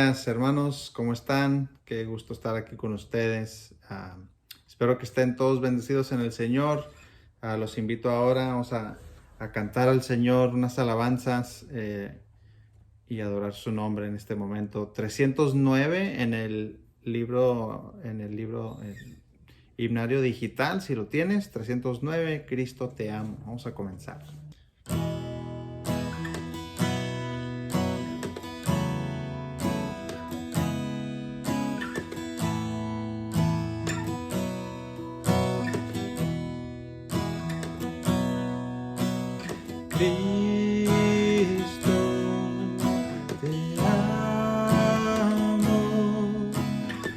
días, hermanos, ¿cómo están? Qué gusto estar aquí con ustedes. Espero que estén todos bendecidos en el Señor. Los invito ahora, vamos a cantar al Señor unas alabanzas y adorar su nombre en este momento. 309 en el libro, el himnario digital, si lo tienes, 309, Cristo te amo. Vamos a comenzar. Cristo, te amo,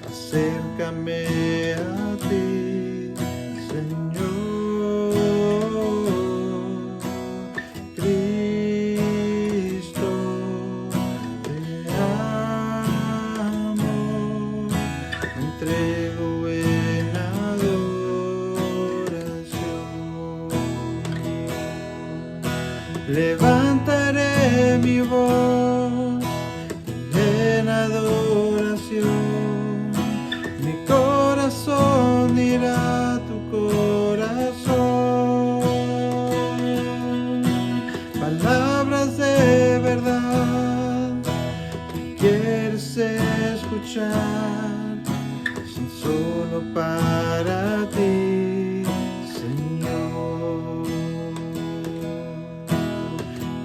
acércame a ti, Señor. Cristo, te amo, me entrego en adoración. Levantaré mi voz en adoración, mi corazón irá a tu corazón. Palabras de verdad que quieres escuchar son solo para ti, Señor.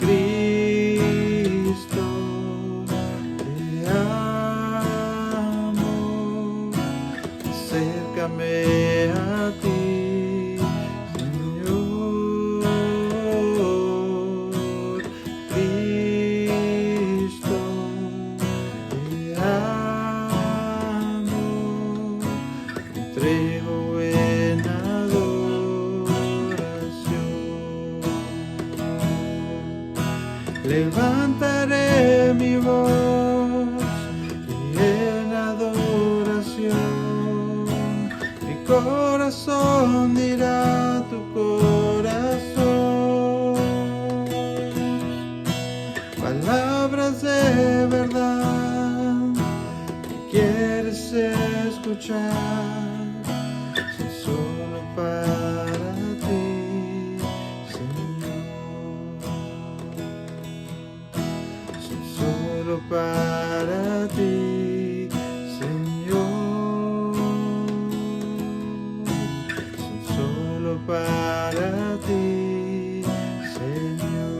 Cristo, te amo, acércame a ti, Señor. Cristo, te amo, me entrego en adoración. Levantaré mi voz en adoración, mi corazón dirá a tu corazón. Palabras de verdad que quieres escuchar son solo para ti, solo para ti, Señor. Son solo para ti, Señor.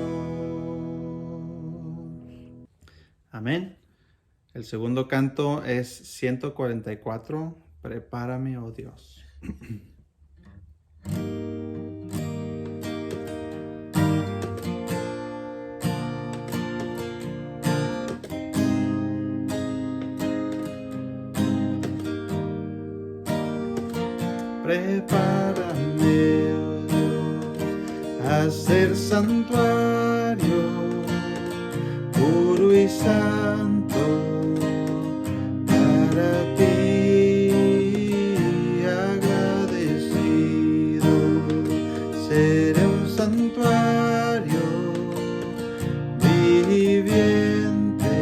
Amén. El segundo canto es 144. Prepárame, oh Dios. Prepárame, oh Dios, a ser santuario, puro y santo para ti, agradecido. Seré un santuario viviente,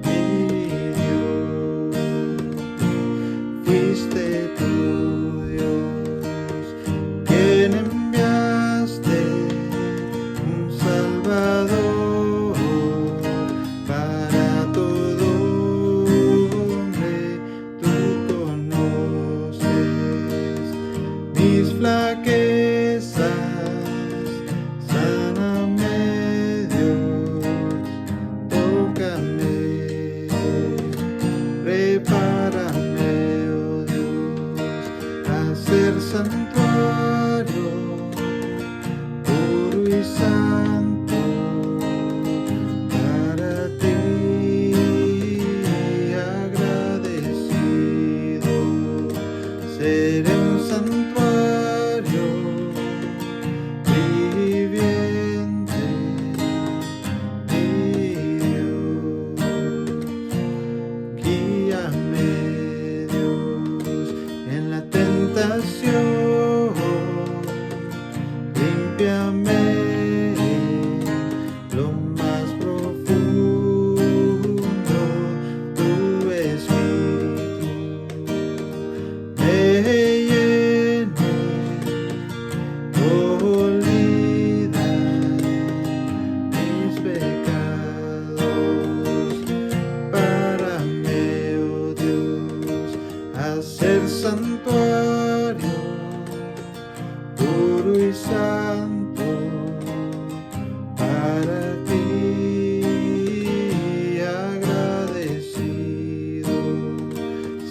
mi Dios. Fuiste tú, Dios, quien enviaste un Salvador para todo hombre. Tú conoces mis flaquezas, sáname, Dios, tócame, prepárame, oh Dios, a ser santuario, puro y santo para ti, agradecido. Seré un santuario viviente, mi Dios. Guíame, Dios, en la tentación, límpiame lo más profundo el santuario puro y santo para ti, agradecido.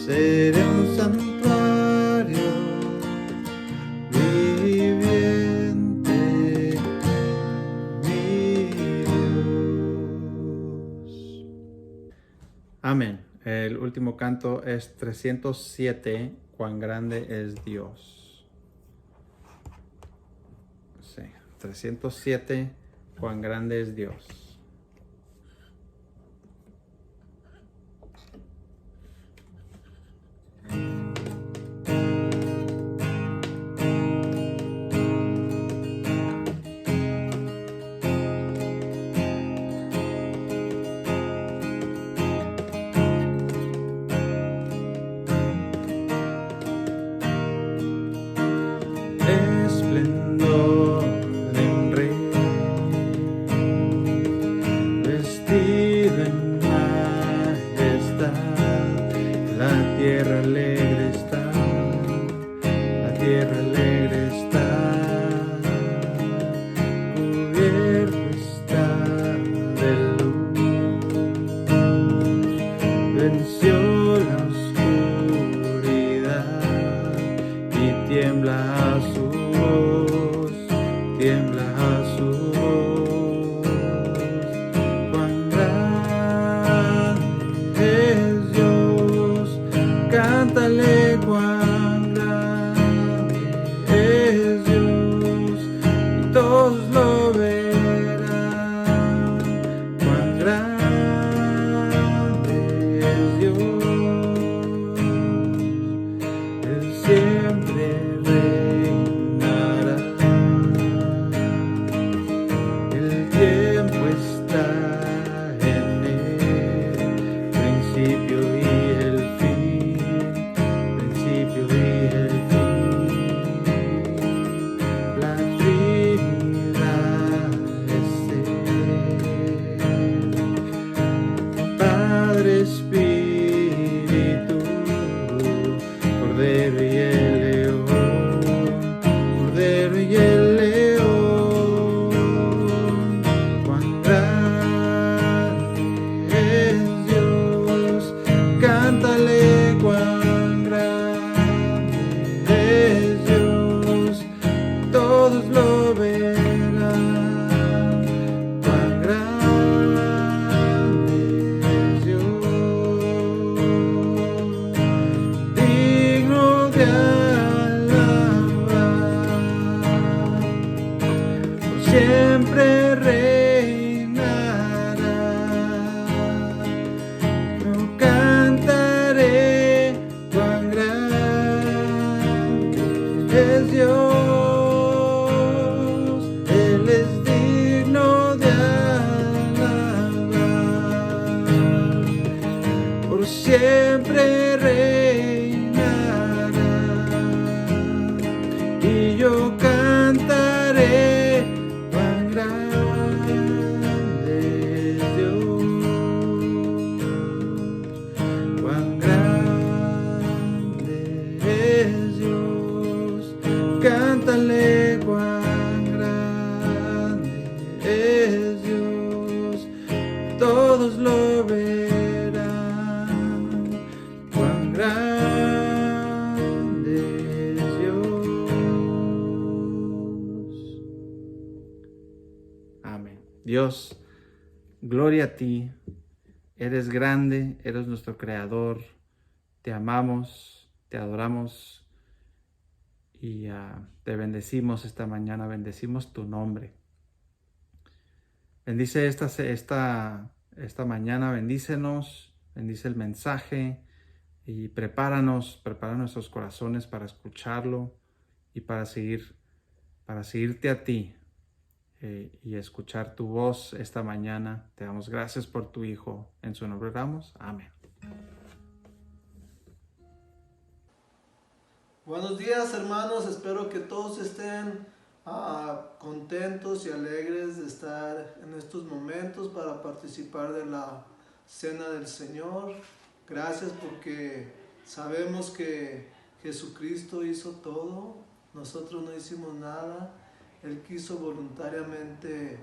Seré un santuario viviente, mi Dios. Amén. El último canto es 307, Cuán grande es Dios. Sí, 307, Cuán grande es Dios. Esplendor de un rey, vestido en majestad, la tierra alegre está, la tierra alegre está, cubierto está de luz, venció la oscuridad y tiembla a su voz, tiembla a su voz. Cuán grande es Dios, cántale cuán grande es Dios, y todos lo verán. Cuán grande es Dios, Él siempre reinará. El tiempo está en él, principio y el fin, principio y el fin. La Trinidad es él, Padre, Espíritu, Cordero y el león, Cordero y el león. Cuán grande es Dios, cántale cuán grande es Dios, todos lo verán. Cuán grande es Dios, digno de alabar, por siempre reinará. Yo cantaré cuán grande es Dios, Él es digno de alabar, por siempre reinará. Y yo cantaré cuán grande es Dios, cuán grande es Dios, cántale cuán grande es Dios, todos lo verán. Cuán grande es Dios. Amén. Dios, gloria a ti. Eres grande, eres nuestro creador. Te amamos, te adoramos y te bendecimos esta mañana. Bendecimos tu nombre. Bendice esta mañana, bendícenos, bendice el mensaje y prepara nuestros corazones para escucharlo y para seguirte a ti y escuchar tu voz esta mañana. Te damos gracias por tu Hijo. En su nombre oramos. Amén. Buenos días, hermanos, espero que todos estén contentos y alegres de estar en estos momentos para participar de la Cena del Señor. Gracias porque sabemos que Jesucristo hizo todo, nosotros no hicimos nada. Él quiso voluntariamente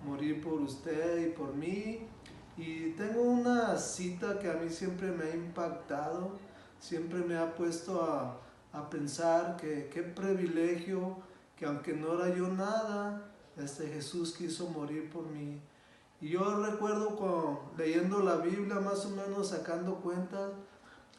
morir por usted y por mí. Y tengo una cita que a mí siempre me ha impactado, siempre me ha puesto a pensar que qué privilegio, que aunque no era yo nada, Jesús quiso morir por mí. Y yo recuerdo leyendo la Biblia, más o menos sacando cuentas,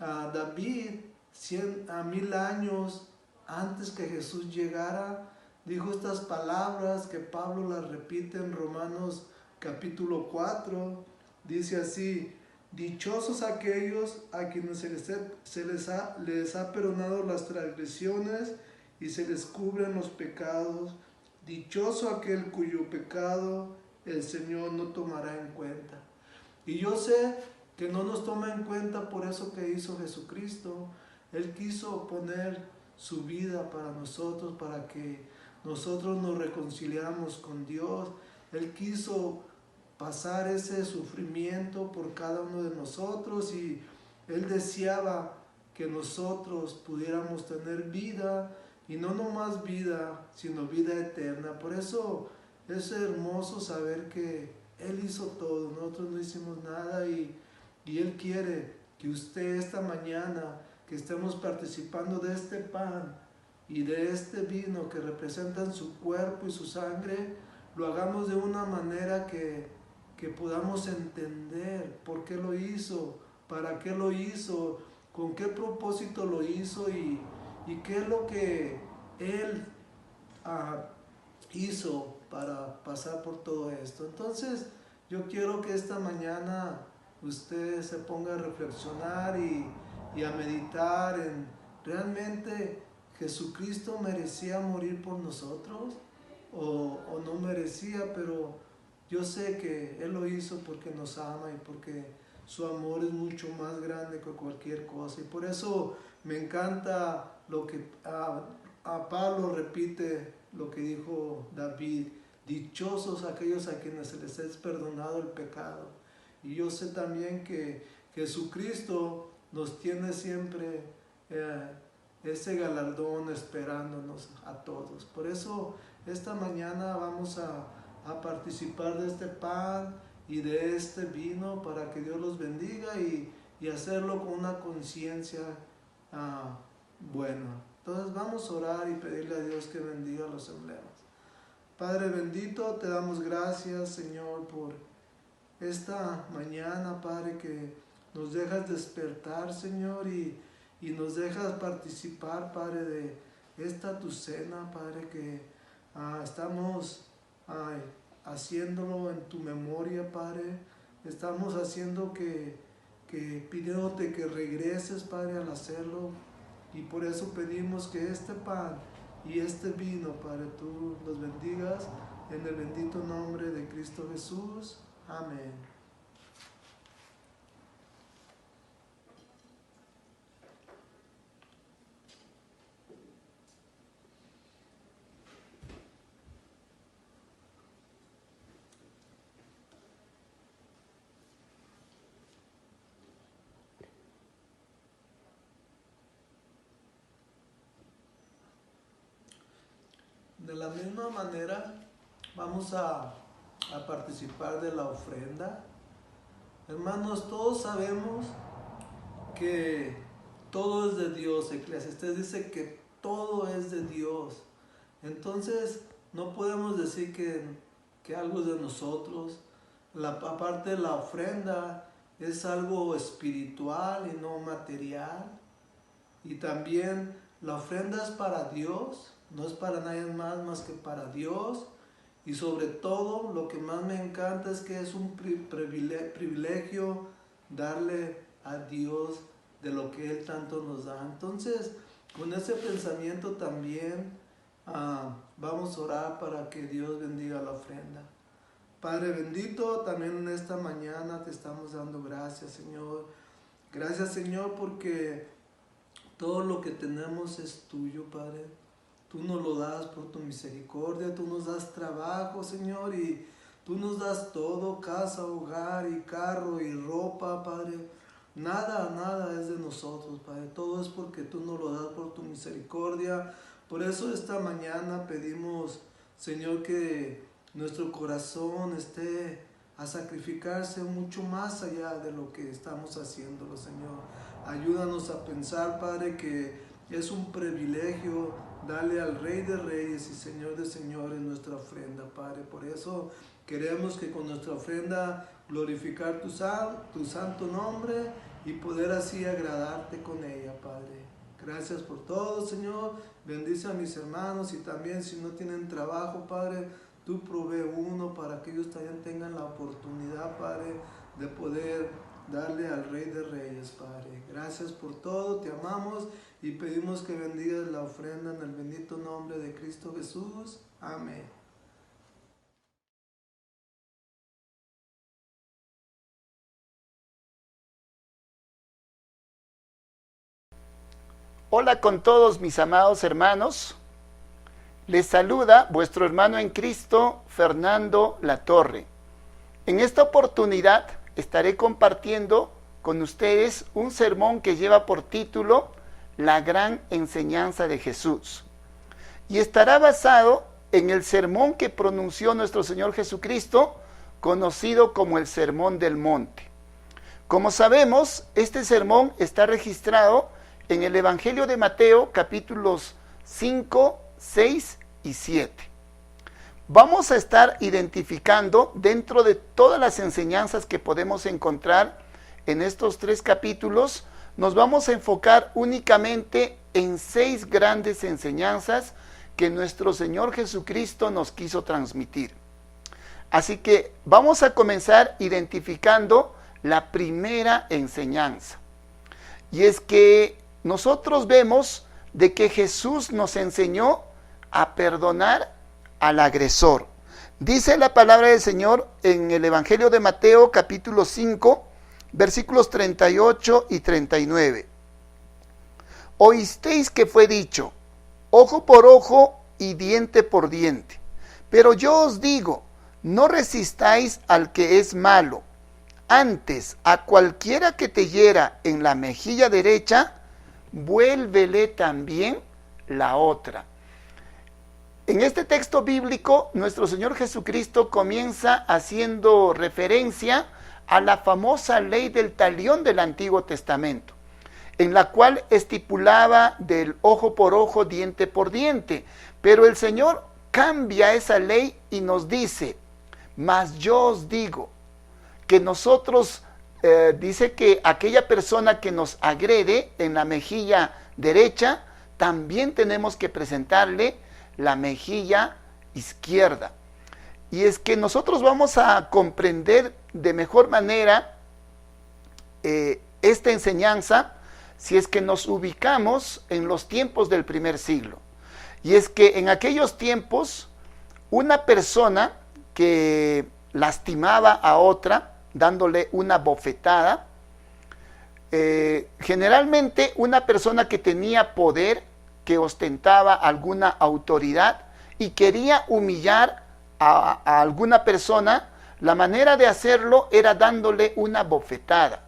a David, 1000 años antes que Jesús llegara, dijo estas palabras que Pablo las repite en Romanos capítulo 4. Dice así: dichosos aquellos a quienes les ha perdonado las transgresiones y se les cubren los pecados. Dichoso aquel cuyo pecado el Señor no tomará en cuenta. Y yo sé que no nos toma en cuenta por eso que hizo Jesucristo. Él quiso poner su vida para nosotros, para que nosotros nos reconciliáramos con Dios. Él quiso pasar ese sufrimiento por cada uno de nosotros y Él deseaba que nosotros pudiéramos tener vida, y no nomás vida, sino vida eterna. Por eso es hermoso saber que Él hizo todo, nosotros no hicimos nada, y Él quiere que usted esta mañana, que estemos participando de este pan y de este vino que representan su cuerpo y su sangre, lo hagamos de una manera que podamos entender por qué lo hizo, para qué lo hizo, con qué propósito lo hizo y qué es lo que Él hizo para pasar por todo esto. Entonces, yo quiero que esta mañana usted se ponga a reflexionar y a meditar en realmente Jesucristo merecía morir por nosotros o no merecía, pero yo sé que Él lo hizo porque nos ama y porque su amor es mucho más grande que cualquier cosa. Y por eso me encanta lo que a Pablo repite lo que dijo David: dichosos aquellos a quienes se les es perdonado el pecado. Y yo sé también que Jesucristo nos tiene siempre ese galardón esperándonos a todos. Por eso esta mañana vamos a participar de este pan y de este vino, para que Dios los bendiga y hacerlo con una conciencia buena. Entonces vamos a orar y pedirle a Dios que bendiga los emblemas. Padre bendito, te damos gracias, Señor, por esta mañana, Padre, que nos dejas despertar, Señor, y nos dejas participar, Padre, de esta tu cena, Padre, que estamos haciéndolo en tu memoria, Padre. Estamos haciendo que pidiéndote que regreses, Padre, al hacerlo. Y por eso pedimos que este pan y este vino, Padre, tú los bendigas en el bendito nombre de Cristo Jesús. Amén. De la misma manera, vamos a participar de la ofrenda. Hermanos, todos sabemos que todo es de Dios. Eclesiastés dice que todo es de Dios. Entonces, no podemos decir que algo es de nosotros. Aparte de la ofrenda, es algo espiritual y no material. Y también la ofrenda es para Dios. No es para nadie más que para Dios. Y sobre todo, lo que más me encanta es que es un privilegio darle a Dios de lo que Él tanto nos da. Entonces, con ese pensamiento también vamos a orar para que Dios bendiga la ofrenda. Padre bendito, también en esta mañana te estamos dando gracias, Señor. Gracias, Señor, porque todo lo que tenemos es tuyo, Padre. Tú nos lo das por tu misericordia, tú nos das trabajo, Señor, y tú nos das todo: casa, hogar y carro y ropa, Padre. nada es de nosotros, Padre. Todo es porque tú nos lo das por tu misericordia. Por eso esta mañana pedimos, Señor, que nuestro corazón esté a sacrificarse mucho más allá de lo que estamos haciéndolo, Señor. Ayúdanos a pensar, Padre, que es un privilegio darle al Rey de Reyes y Señor de Señores nuestra ofrenda, Padre. Por eso queremos que con nuestra ofrenda glorificar tu santo nombre y poder así agradarte con ella, Padre. Gracias por todo, Señor. Bendice a mis hermanos y también si no tienen trabajo, Padre, tú provee uno para que ellos también tengan la oportunidad, Padre, de poder darle al Rey de Reyes, Padre. Gracias por todo, te amamos y pedimos que bendigas la ofrenda en el bendito nombre de Cristo Jesús. Amén. Hola con todos mis amados hermanos. Les saluda vuestro hermano en Cristo, Fernando Latorre. En esta oportunidad estaré compartiendo con ustedes un sermón que lleva por título La gran enseñanza de Jesús. Y estará basado en el sermón que pronunció nuestro Señor Jesucristo, conocido como el Sermón del Monte. Como sabemos, este sermón está registrado en el Evangelio de Mateo, capítulos 5, 6 y 7. Vamos a estar identificando dentro de todas las enseñanzas que podemos encontrar en estos 3 capítulos, nos vamos a enfocar únicamente en 6 grandes enseñanzas que nuestro Señor Jesucristo nos quiso transmitir. Así que vamos a comenzar identificando la primera enseñanza. Y es que nosotros vemos de que Jesús nos enseñó a perdonar al agresor. Dice la palabra del Señor en el Evangelio de Mateo, capítulo 5, versículos 38 y 39. Oísteis que fue dicho, ojo por ojo y diente por diente. Pero yo os digo, no resistáis al que es malo. Antes, a cualquiera que te hiera en la mejilla derecha, vuélvele también la otra. En este texto bíblico, nuestro Señor Jesucristo comienza haciendo referencia a la famosa ley del talión del Antiguo Testamento, en la cual estipulaba del ojo por ojo, diente por diente. Pero el Señor cambia esa ley y nos dice, mas yo os digo, que nosotros, dice que aquella persona que nos agrede en la mejilla derecha, también tenemos que presentarle la mejilla izquierda. Y es que nosotros vamos a comprender de mejor manera esta enseñanza si es que nos ubicamos en los tiempos del primer siglo. Y es que en aquellos tiempos, una persona que lastimaba a otra, dándole una bofetada, generalmente una persona que tenía poder, que ostentaba alguna autoridad y quería humillar a alguna persona, la manera de hacerlo era dándole una bofetada.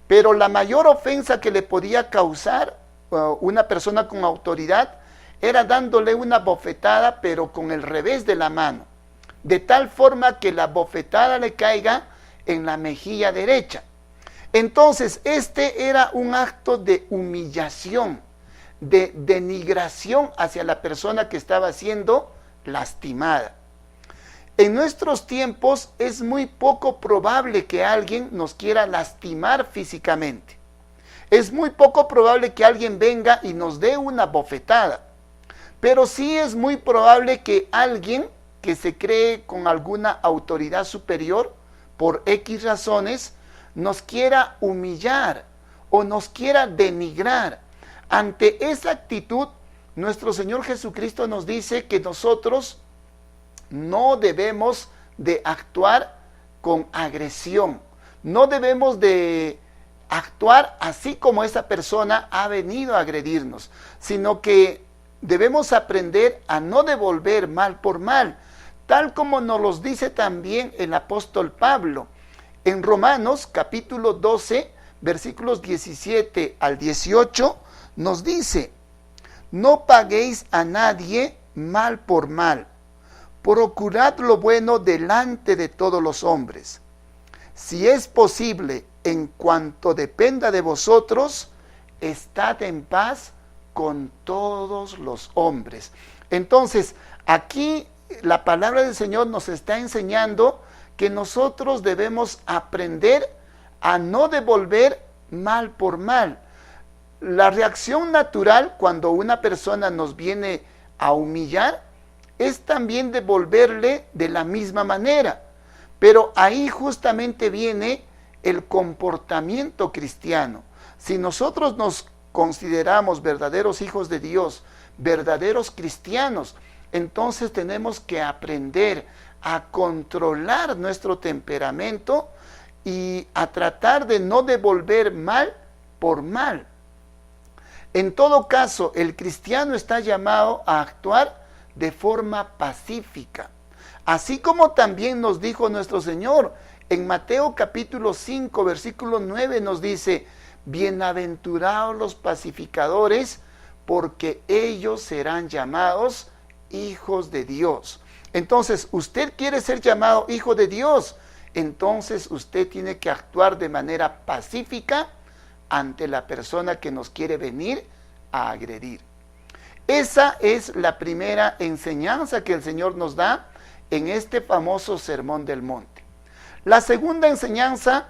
Pero la mayor ofensa que le podía causar una persona con autoridad era dándole una bofetada, pero con el revés de la mano, de tal forma que la bofetada le caiga en la mejilla derecha. Entonces, este era un acto de humillación, de denigración hacia la persona que estaba siendo lastimada. En nuestros tiempos es muy poco probable que alguien nos quiera lastimar físicamente. Es muy poco probable que alguien venga y nos dé una bofetada. Pero sí es muy probable que alguien que se cree con alguna autoridad superior, por X razones, nos quiera humillar o nos quiera denigrar. Ante esa actitud, nuestro Señor Jesucristo nos dice que nosotros no debemos de actuar con agresión, no debemos de actuar así como esa persona ha venido a agredirnos, sino que debemos aprender a no devolver mal por mal, tal como nos los dice también el apóstol Pablo. En Romanos capítulo 12, versículos 17 al 18, nos dice: no paguéis a nadie mal por mal, procurad lo bueno delante de todos los hombres. Si es posible, en cuanto dependa de vosotros, estad en paz con todos los hombres. Entonces, aquí la palabra del Señor nos está enseñando que nosotros debemos aprender a no devolver mal por mal. La reacción natural cuando una persona nos viene a humillar es también devolverle de la misma manera. Pero ahí justamente viene el comportamiento cristiano. Si nosotros nos consideramos verdaderos hijos de Dios, verdaderos cristianos, entonces tenemos que aprender a controlar nuestro temperamento y a tratar de no devolver mal por mal. En todo caso, el cristiano está llamado a actuar de forma pacífica. Así como también nos dijo nuestro Señor, en Mateo capítulo 5, versículo 9 nos dice: bienaventurados los pacificadores, porque ellos serán llamados hijos de Dios. Entonces, usted quiere ser llamado hijo de Dios, entonces usted tiene que actuar de manera pacífica ante la persona que nos quiere venir a agredir. Esa es la primera enseñanza que el Señor nos da en este famoso Sermón del Monte. La segunda enseñanza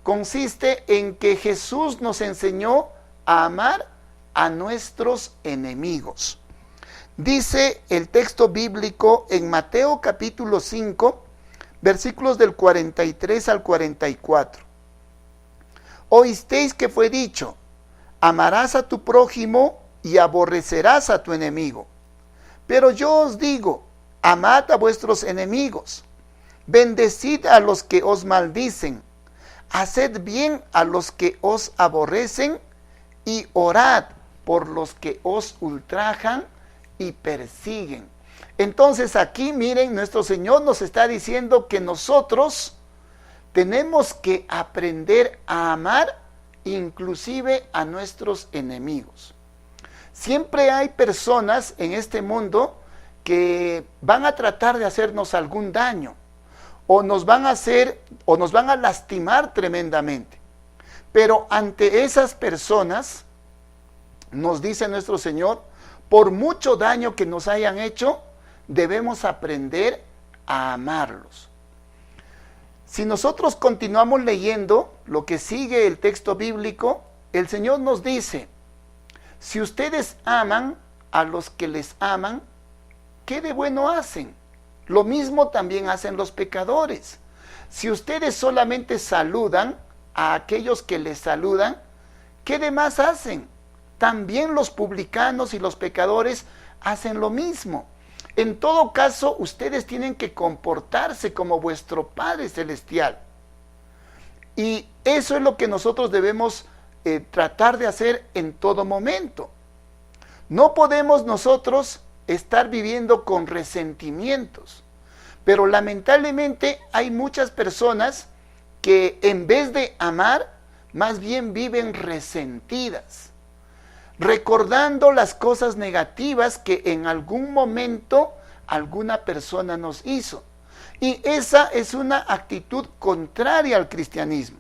consiste en que Jesús nos enseñó a amar a nuestros enemigos. Dice el texto bíblico en Mateo capítulo 5, versículos del 43 al 44. Oísteis que fue dicho: amarás a tu prójimo y aborrecerás a tu enemigo. Pero yo os digo: amad a vuestros enemigos, bendecid a los que os maldicen, haced bien a los que os aborrecen y orad por los que os ultrajan y persiguen. Entonces aquí miren, nuestro Señor nos está diciendo que nosotros tenemos que aprender a amar inclusive a nuestros enemigos. Siempre hay personas en este mundo que van a tratar de hacernos algún daño, o nos van a lastimar tremendamente. Pero ante esas personas, nos dice nuestro Señor, por mucho daño que nos hayan hecho, debemos aprender a amarlos. Si nosotros continuamos leyendo lo que sigue el texto bíblico, el Señor nos dice: si ustedes aman a los que les aman, ¿qué de bueno hacen? Lo mismo también hacen los pecadores. Si ustedes solamente saludan a aquellos que les saludan, ¿qué de más hacen? También los publicanos y los pecadores hacen lo mismo. En todo caso, ustedes tienen que comportarse como vuestro Padre Celestial. Y eso es lo que nosotros debemos tratar de hacer en todo momento. No podemos nosotros estar viviendo con resentimientos, pero lamentablemente hay muchas personas que en vez de amar, más bien viven resentidas, recordando las cosas negativas que en algún momento alguna persona nos hizo. Y esa es una actitud contraria al cristianismo.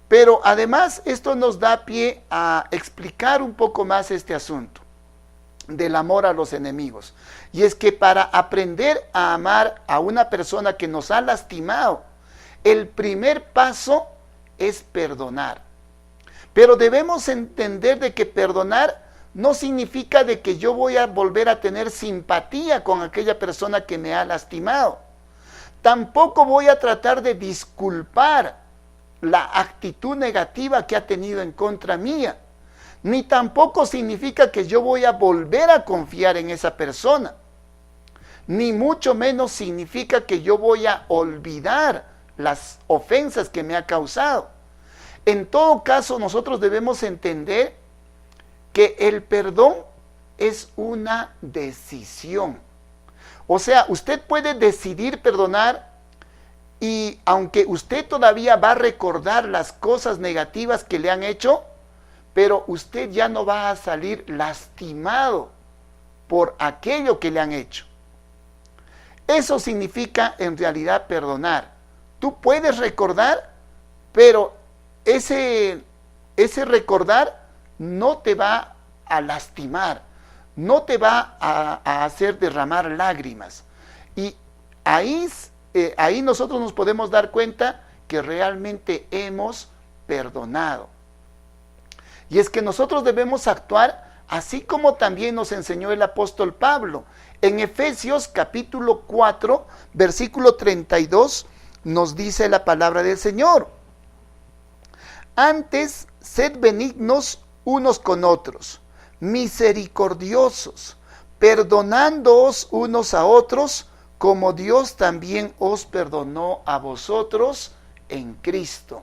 Pero además esto nos da pie a explicar un poco más este asunto del amor a los enemigos. Y es que para aprender a amar a una persona que nos ha lastimado, el primer paso es perdonar. Pero debemos entender de que perdonar no significa de que yo voy a volver a tener simpatía con aquella persona que me ha lastimado. Tampoco voy a tratar de disculpar la actitud negativa que ha tenido en contra mía. Ni tampoco significa que yo voy a volver a confiar en esa persona. Ni mucho menos significa que yo voy a olvidar las ofensas que me ha causado. En todo caso, nosotros debemos entender que el perdón es una decisión. O sea, usted puede decidir perdonar Y aunque usted todavía va a recordar las cosas negativas que le han hecho, pero usted ya no va a salir lastimado por aquello que le han hecho. Eso significa en realidad perdonar. Tú puedes recordar, pero ese recordar no te va a lastimar, no te va a hacer derramar lágrimas. Y ahí nosotros nos podemos dar cuenta que realmente hemos perdonado. Y es que nosotros debemos actuar así como también nos enseñó el apóstol Pablo. En Efesios capítulo 4, versículo 32, nos dice la palabra del Señor: antes, sed benignos unos con otros, misericordiosos, perdonándoos unos a otros, como Dios también os perdonó a vosotros en Cristo.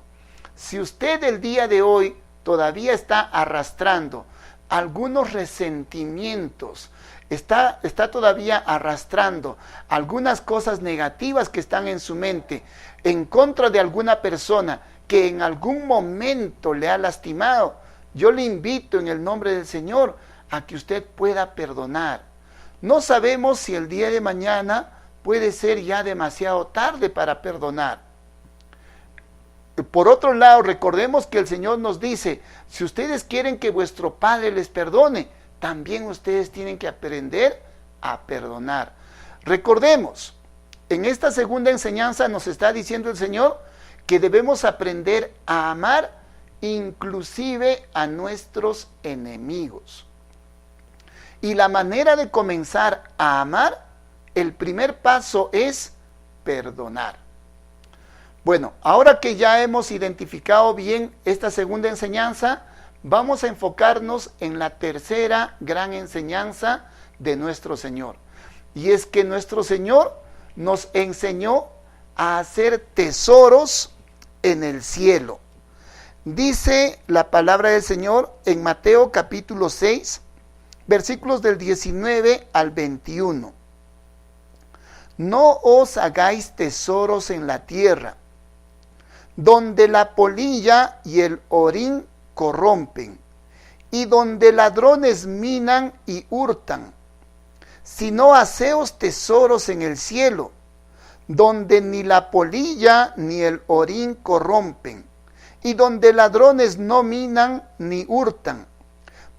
Si usted el día de hoy todavía está arrastrando algunos resentimientos, está todavía arrastrando algunas cosas negativas que están en su mente en contra de alguna persona que en algún momento le ha lastimado, yo le invito en el nombre del Señor a que usted pueda perdonar. No sabemos si el día de mañana puede ser ya demasiado tarde para perdonar. Por otro lado, recordemos que el Señor nos dice, si ustedes quieren que vuestro Padre les perdone, también ustedes tienen que aprender a perdonar. Recordemos, en esta segunda enseñanza nos está diciendo el Señor que debemos aprender a amar inclusive a nuestros enemigos. Y la manera de comenzar a amar, el primer paso es perdonar. Bueno, ahora que ya hemos identificado bien esta segunda enseñanza, vamos a enfocarnos en la tercera gran enseñanza de nuestro Señor. Y es que nuestro Señor nos enseñó a hacer tesoros en el cielo. Dice la palabra del Señor en Mateo capítulo 6, versículos del 19 al 21. No os hagáis tesoros en la tierra, donde la polilla y el orín corrompen, y donde ladrones minan y hurtan, sino haceos tesoros en el cielo, donde ni la polilla ni el orín corrompen, y donde ladrones no minan ni hurtan,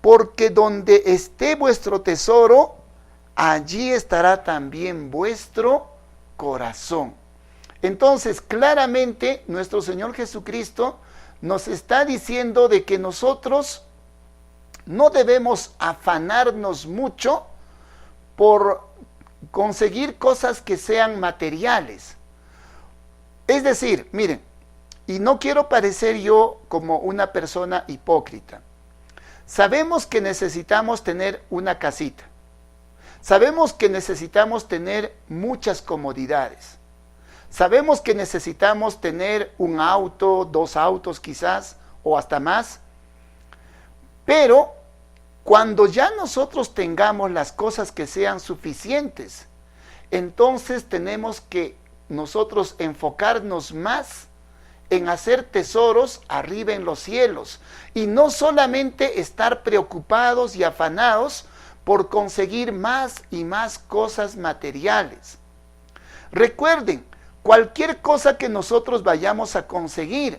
porque donde esté vuestro tesoro, allí estará también vuestro corazón. Entonces, claramente, nuestro Señor Jesucristo nos está diciendo de que nosotros no debemos afanarnos mucho por conseguir cosas que sean materiales. Es decir, miren, y no quiero parecer yo como una persona hipócrita. Sabemos que necesitamos tener una casita. Sabemos que necesitamos tener muchas comodidades. Sabemos que necesitamos tener un auto, 2 autos quizás, o hasta más. Pero cuando ya nosotros tengamos las cosas que sean suficientes, entonces tenemos que nosotros enfocarnos más en hacer tesoros arriba en los cielos y no solamente estar preocupados y afanados por conseguir más y más cosas materiales. Recuerden, cualquier cosa que nosotros vayamos a conseguir,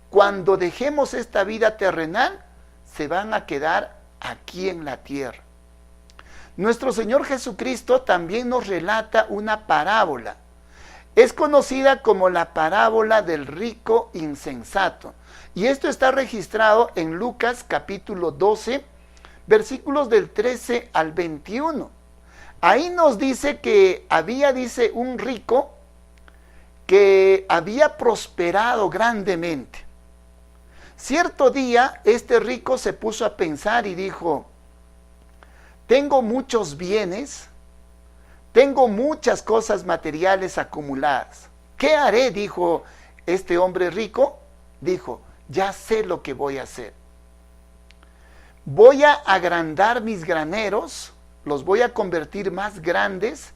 cuando dejemos esta vida terrenal, se van a quedar aquí en la tierra. Nuestro Señor Jesucristo también nos relata una parábola. Es conocida como la parábola del rico insensato. Y esto está registrado en Lucas capítulo 12, versículos del 13 al 21. Ahí nos dice que había, dice, un rico que había prosperado grandemente. Cierto día, este rico se puso a pensar y dijo, tengo muchos bienes, tengo muchas cosas materiales acumuladas. ¿Qué haré? Dijo este hombre rico. Dijo, ya sé lo que voy a hacer. Voy a agrandar mis graneros, los voy a convertir más grandes,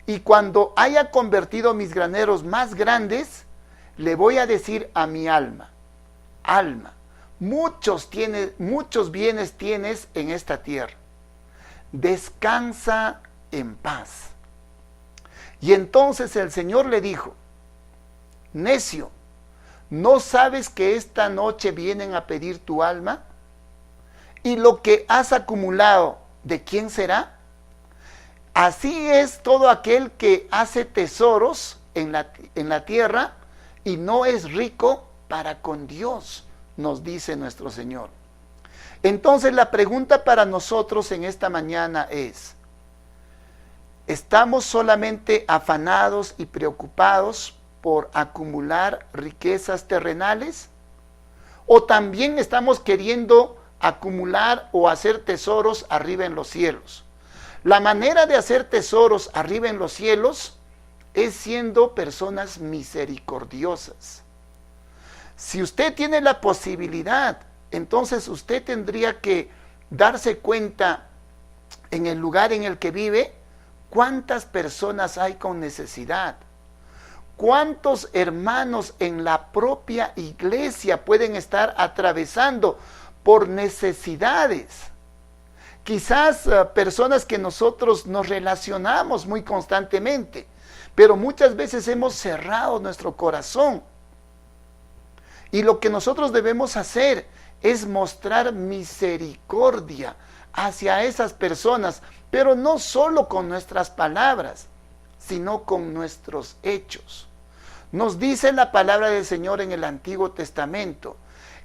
Y cuando haya convertido mis graneros más grandes, le voy a decir a mi alma, alma, muchos bienes tienes en esta tierra. Descansa en paz. Y entonces el Señor le dijo, necio, ¿no sabes que esta noche vienen a pedir tu alma? ¿Y lo que has acumulado, de quién será? Así es todo aquel que hace tesoros en la tierra y no es rico para con Dios, nos dice nuestro Señor. Entonces la pregunta para nosotros en esta mañana es, ¿estamos solamente afanados y preocupados por acumular riquezas terrenales? ¿O también estamos queriendo acumular o hacer tesoros arriba en los cielos? La manera de hacer tesoros arriba en los cielos es siendo personas misericordiosas. Si usted tiene la posibilidad, entonces usted tendría que darse cuenta en el lugar en el que vive, cuántas personas hay con necesidad. ¿Cuántos hermanos en la propia iglesia pueden estar atravesando por necesidades? Quizás personas que nosotros nos relacionamos muy constantemente, pero muchas veces hemos cerrado nuestro corazón. Y lo que nosotros debemos hacer es mostrar misericordia hacia esas personas, pero no solo con nuestras palabras, sino con nuestros hechos. Nos dice la palabra del Señor en el Antiguo Testamento,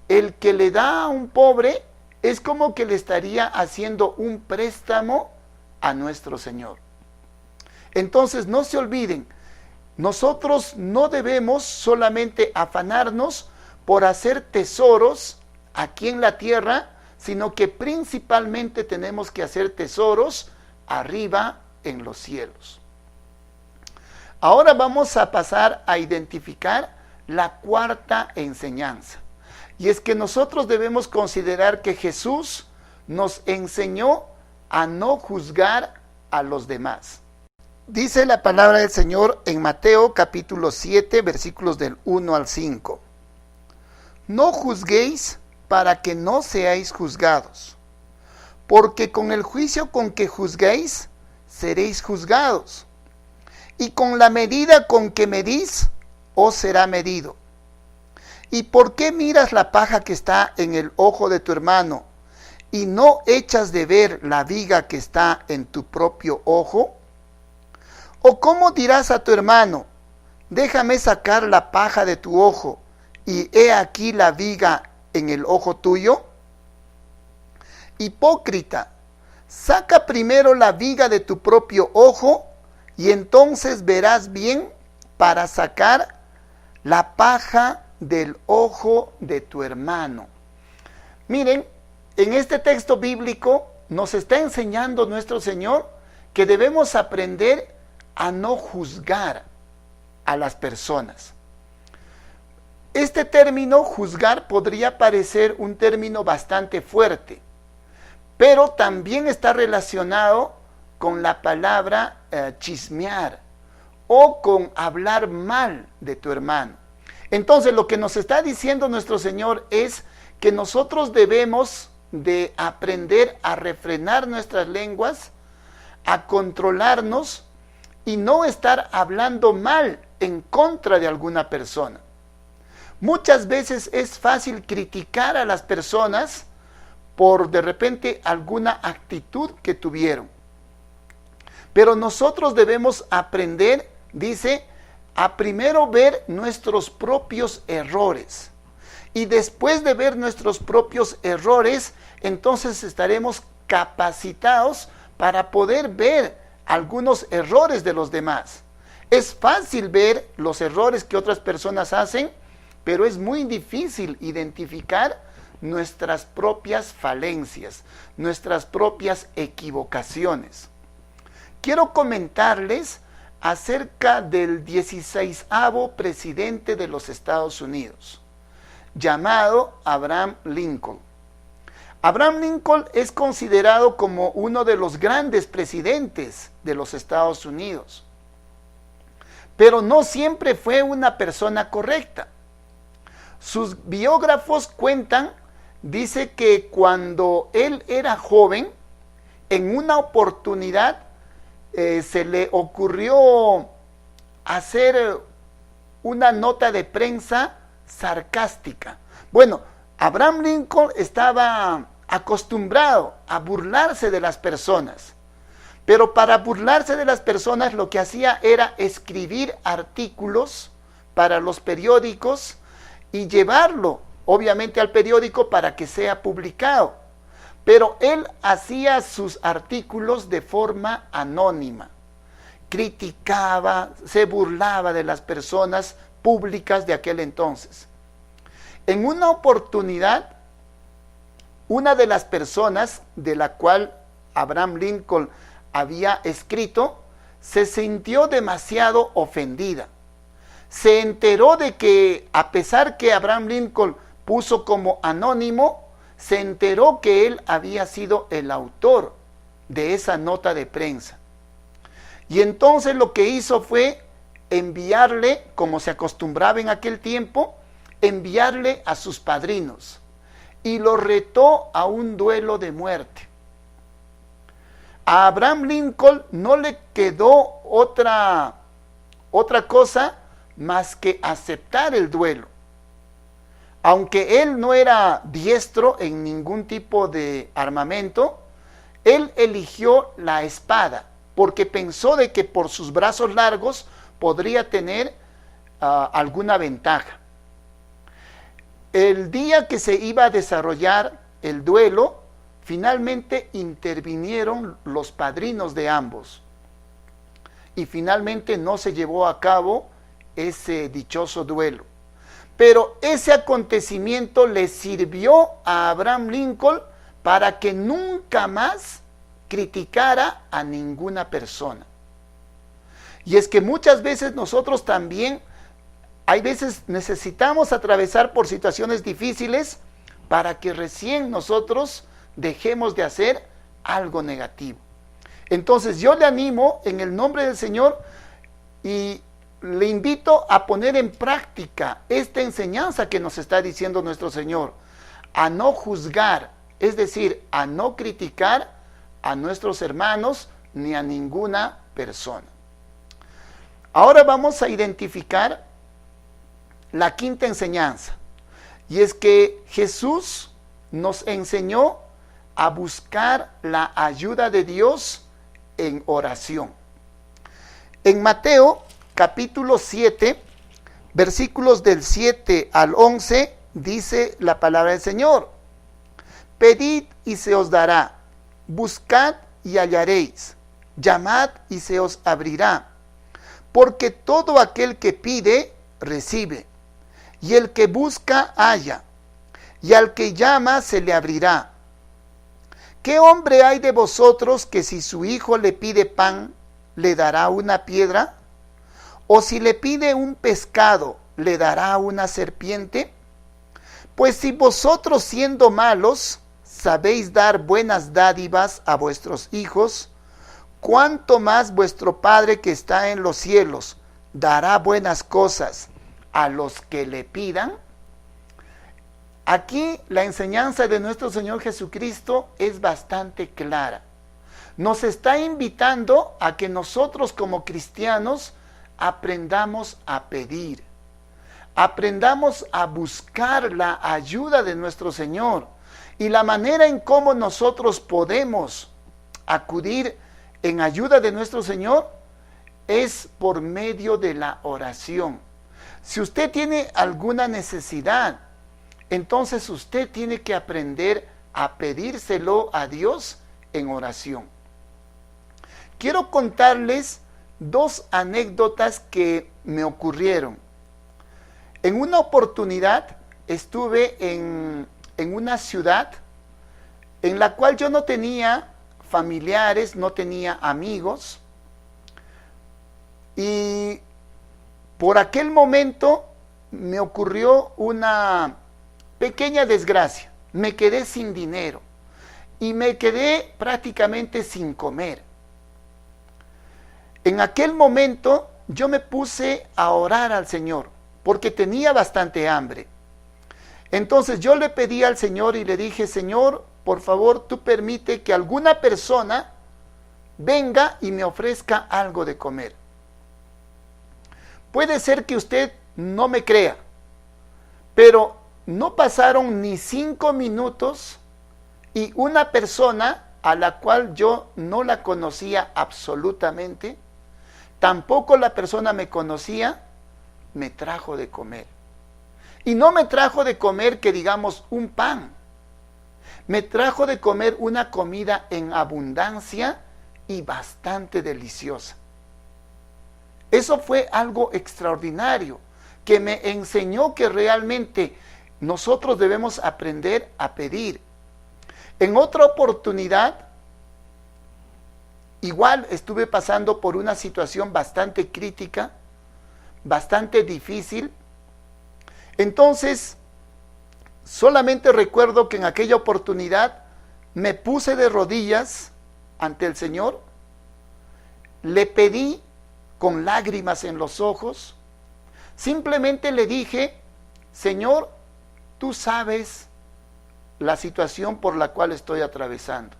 el que le da a un pobre es como que le estaría haciendo un préstamo a nuestro Señor. Entonces no se olviden, nosotros no debemos solamente afanarnos por hacer tesoros aquí en la tierra, sino que principalmente tenemos que hacer tesoros arriba en los cielos. Ahora vamos a pasar a identificar la cuarta enseñanza. Y es que nosotros debemos considerar que Jesús nos enseñó a no juzgar a los demás. Dice la palabra del Señor en Mateo capítulo 7, versículos del 1 al 5. No juzguéis para que no seáis juzgados, porque con el juicio con que juzguéis, seréis juzgados, y con la medida con que medís, os será medido. ¿Y por qué miras la paja que está en el ojo de tu hermano, y no echas de ver la viga que está en tu propio ojo? ¿O cómo dirás a tu hermano, déjame sacar la paja de tu ojo, y he aquí la viga en el ojo tuyo? Hipócrita, saca primero la viga de tu propio ojo, y entonces verás bien para sacar la paja del ojo de tu hermano. Miren, en este texto bíblico nos está enseñando nuestro Señor que debemos aprender a no juzgar a las personas. Este término, juzgar, podría parecer un término bastante fuerte, pero también está relacionado con la palabra chismear o con hablar mal de tu hermano. Entonces lo que nos está diciendo nuestro Señor es que nosotros debemos de aprender a refrenar nuestras lenguas, a controlarnos y no estar hablando mal en contra de alguna persona. Muchas veces es fácil criticar a las personas por de repente alguna actitud que tuvieron. Pero nosotros debemos aprender, dice, a primero ver nuestros propios errores. Y después de ver nuestros propios errores, entonces estaremos capacitados para poder ver algunos errores de los demás. Es fácil ver los errores que otras personas hacen, pero es muy difícil identificar nuestras propias falencias, nuestras propias equivocaciones. Quiero comentarles acerca del 16º presidente de los Estados Unidos, llamado Abraham Lincoln. Abraham Lincoln es considerado como uno de los grandes presidentes de los Estados Unidos. pero no siempre fue una persona correcta. Sus biógrafos cuentan, dice que cuando él era joven, en una oportunidad se le ocurrió hacer una nota de prensa sarcástica. Bueno, Abraham Lincoln estaba acostumbrado a burlarse de las personas, pero para burlarse de las personas lo que hacía era escribir artículos para los periódicos y llevarlo, obviamente, al periódico para que sea publicado. Pero él hacía sus artículos de forma anónima. Criticaba, se burlaba de las personas públicas de aquel entonces. En una oportunidad, una de las personas de la cual Abraham Lincoln había escrito, se sintió demasiado ofendida. Se enteró de que, a pesar que Abraham Lincoln puso como anónimo, se enteró que él había sido el autor de esa nota de prensa. Y entonces lo que hizo fue enviarle, como se acostumbraba en aquel tiempo, enviarle a sus padrinos y lo retó a un duelo de muerte. A Abraham Lincoln no le quedó otra cosa más que aceptar el duelo. Aunque él no era diestro en ningún tipo de armamento, él eligió la espada porque pensó de que por sus brazos largos podría tener alguna ventaja. El día que se iba a desarrollar el duelo, finalmente intervinieron los padrinos de ambos y finalmente no se llevó a cabo ese dichoso duelo. Pero ese acontecimiento le sirvió a Abraham Lincoln para que nunca más criticara a ninguna persona. Y es que muchas veces nosotros también, hay veces necesitamos atravesar por situaciones difíciles para que recién nosotros dejemos de hacer algo negativo. Entonces yo le animo en el nombre del Señor y le invito a poner en práctica esta enseñanza que nos está diciendo nuestro Señor, a no juzgar, es decir, a no criticar a nuestros hermanos ni a ninguna persona. Ahora vamos a identificar la quinta enseñanza, y es que Jesús nos enseñó a buscar la ayuda de Dios en oración. En Mateo capítulo 7, versículos del 7 al 11, dice la palabra del Señor: pedid y se os dará, buscad y hallaréis, llamad y se os abrirá, porque todo aquel que pide, recibe, y el que busca, halla, y al que llama, se le abrirá. ¿Qué hombre hay de vosotros que si su hijo le pide pan, le dará una piedra? ¿O si le pide un pescado, le dará una serpiente? Pues si vosotros, siendo malos, sabéis dar buenas dádivas a vuestros hijos, ¿cuánto más vuestro Padre que está en los cielos dará buenas cosas a los que le pidan? Aquí la enseñanza de nuestro Señor Jesucristo es bastante clara. Nos está invitando a que nosotros como cristianos aprendamos a pedir, aprendamos a buscar la ayuda de nuestro Señor, y la manera en cómo nosotros podemos acudir en ayuda de nuestro Señor es por medio de la oración. Si usted tiene alguna necesidad, entonces usted tiene que aprender a pedírselo a Dios en oración. Quiero contarles dos anécdotas que me ocurrieron. En una oportunidad estuve en una ciudad en la cual yo no tenía familiares, no tenía amigos, y por aquel momento me ocurrió una pequeña desgracia. Me quedé sin dinero y me quedé prácticamente sin comer. En aquel momento yo me puse a orar al Señor, porque tenía bastante hambre. Entonces yo le pedí al Señor y le dije, Señor, por favor, tú permite que alguna persona venga y me ofrezca algo de comer. Puede ser que usted no me crea, pero no pasaron ni 5 minutos y una persona a la cual yo no la conocía absolutamente, tampoco la persona me conocía, me trajo de comer. Y no me trajo de comer que digamos un pan, me trajo de comer una comida en abundancia y bastante deliciosa. Eso fue algo extraordinario, que me enseñó que realmente nosotros debemos aprender a pedir. En otra oportunidad, igual estuve pasando por una situación bastante crítica, bastante difícil. Entonces, solamente recuerdo que en aquella oportunidad me puse de rodillas ante el Señor, le pedí con lágrimas en los ojos, simplemente le dije, Señor, tú sabes la situación por la cual estoy atravesando.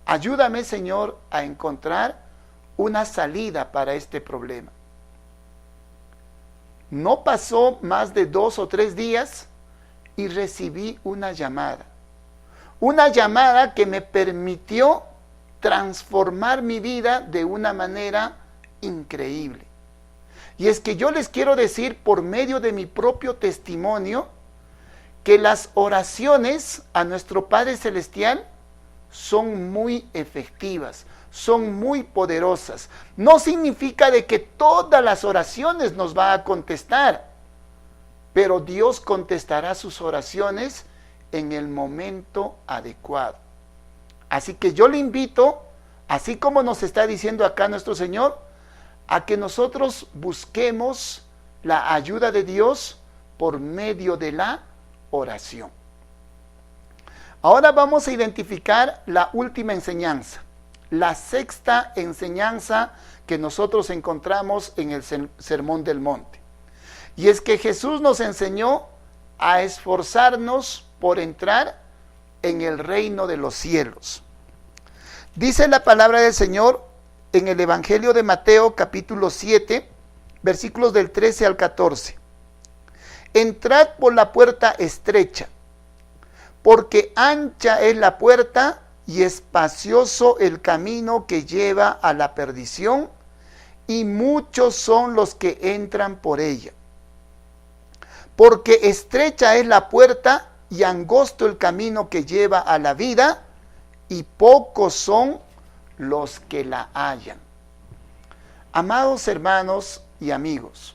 Ayúdame, Señor, a encontrar una salida para este problema. No pasó más de 2 o 3 días y recibí una llamada que me permitió transformar mi vida de una manera increíble. Y es que yo les quiero decir por medio de mi propio testimonio que las oraciones a nuestro Padre Celestial son muy efectivas, son muy poderosas. No significa de que todas las oraciones nos va a contestar, pero Dios contestará sus oraciones en el momento adecuado. Así que yo le invito, así como nos está diciendo acá nuestro Señor, a que nosotros busquemos la ayuda de Dios por medio de la oración. Ahora vamos a identificar la última enseñanza, la 6ª enseñanza que nosotros encontramos en el Sermón del Monte. Y es que Jesús nos enseñó a esforzarnos por entrar en el reino de los cielos. Dice la palabra del Señor en el Evangelio de Mateo, capítulo 7, versículos del 13 al 14. Entrad por la puerta estrecha, porque ancha es la puerta y espacioso el camino que lleva a la perdición, y muchos son los que entran por ella. Porque estrecha es la puerta y angosto el camino que lleva a la vida, y pocos son los que la hallan. Amados hermanos y amigos,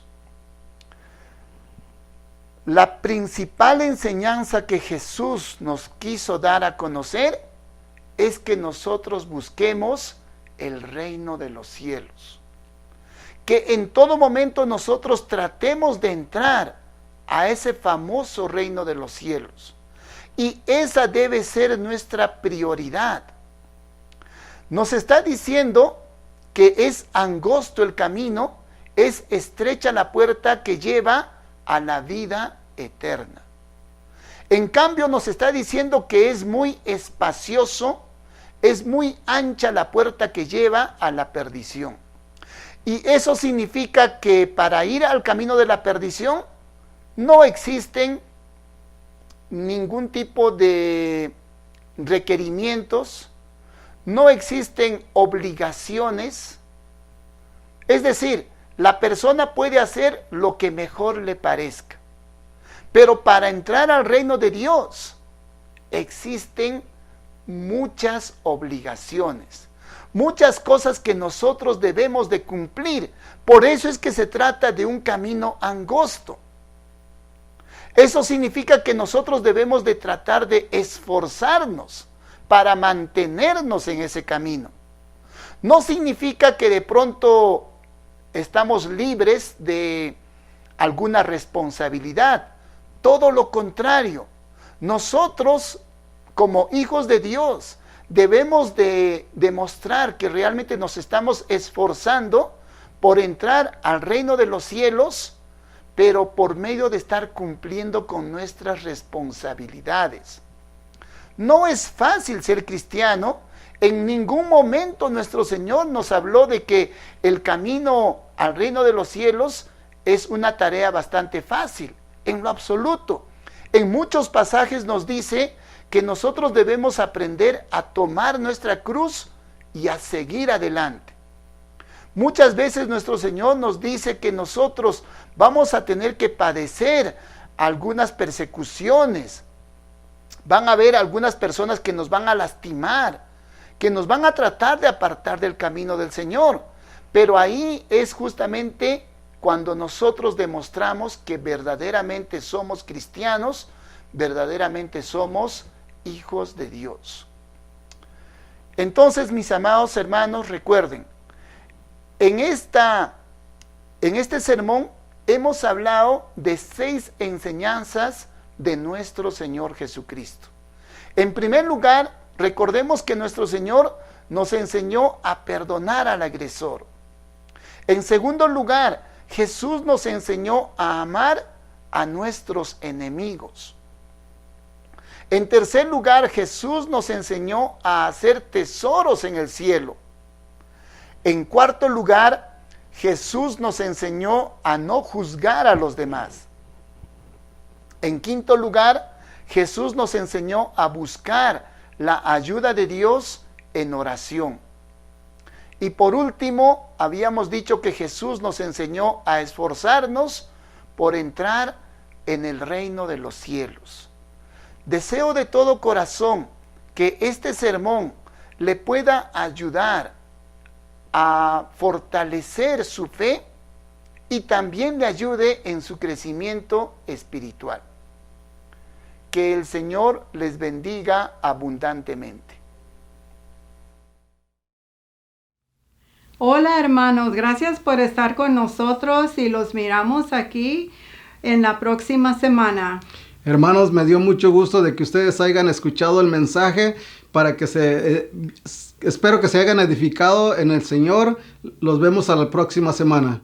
la principal enseñanza que Jesús nos quiso dar a conocer es que nosotros busquemos el reino de los cielos. Que en todo momento nosotros tratemos de entrar a ese famoso reino de los cielos. Y esa debe ser nuestra prioridad. Nos está diciendo que es angosto el camino, es estrecha la puerta que lleva a la vida eterna. En cambio nos está diciendo que es muy espacioso, es muy ancha la puerta que lleva a la perdición. Y eso significa que para ir al camino de la perdición no existen ningún tipo de requerimientos, no existen obligaciones. Es decir, la persona puede hacer lo que mejor le parezca. Pero para entrar al reino de Dios existen muchas obligaciones, muchas cosas que nosotros debemos de cumplir. Por eso es que se trata de un camino angosto. Eso significa que nosotros debemos de tratar de esforzarnos para mantenernos en ese camino. No significa que de pronto estamos libres de alguna responsabilidad. Todo lo contrario. Nosotros, como hijos de Dios, debemos de demostrar que realmente nos estamos esforzando por entrar al reino de los cielos, pero por medio de estar cumpliendo con nuestras responsabilidades. No es fácil ser cristiano. En ningún momento nuestro Señor nos habló de que el camino al reino de los cielos es una tarea bastante fácil, en lo absoluto. En muchos pasajes nos dice que nosotros debemos aprender a tomar nuestra cruz y a seguir adelante. Muchas veces nuestro Señor nos dice que nosotros vamos a tener que padecer algunas persecuciones. Van a haber algunas personas que nos van a lastimar, que nos van a tratar de apartar del camino del Señor. Pero ahí es justamente cuando nosotros demostramos que verdaderamente somos cristianos, verdaderamente somos hijos de Dios. Entonces, mis amados hermanos, recuerden, en este sermón hemos hablado de 6 enseñanzas de nuestro Señor Jesucristo. En primer lugar, recordemos que nuestro Señor nos enseñó a perdonar al agresor. En segundo lugar, Jesús nos enseñó a amar a nuestros enemigos. En tercer lugar, Jesús nos enseñó a hacer tesoros en el cielo. En cuarto lugar, Jesús nos enseñó a no juzgar a los demás. En quinto lugar, Jesús nos enseñó a buscar la ayuda de Dios en oración. Y por último, habíamos dicho que Jesús nos enseñó a esforzarnos por entrar en el reino de los cielos. Deseo de todo corazón que este sermón le pueda ayudar a fortalecer su fe y también le ayude en su crecimiento espiritual. Que el Señor les bendiga abundantemente. Hola hermanos, gracias por estar con nosotros y los miramos aquí en la próxima semana. Hermanos, me dio mucho gusto de que ustedes hayan escuchado el mensaje para que espero que se hayan edificado en el Señor. Los vemos a la próxima semana.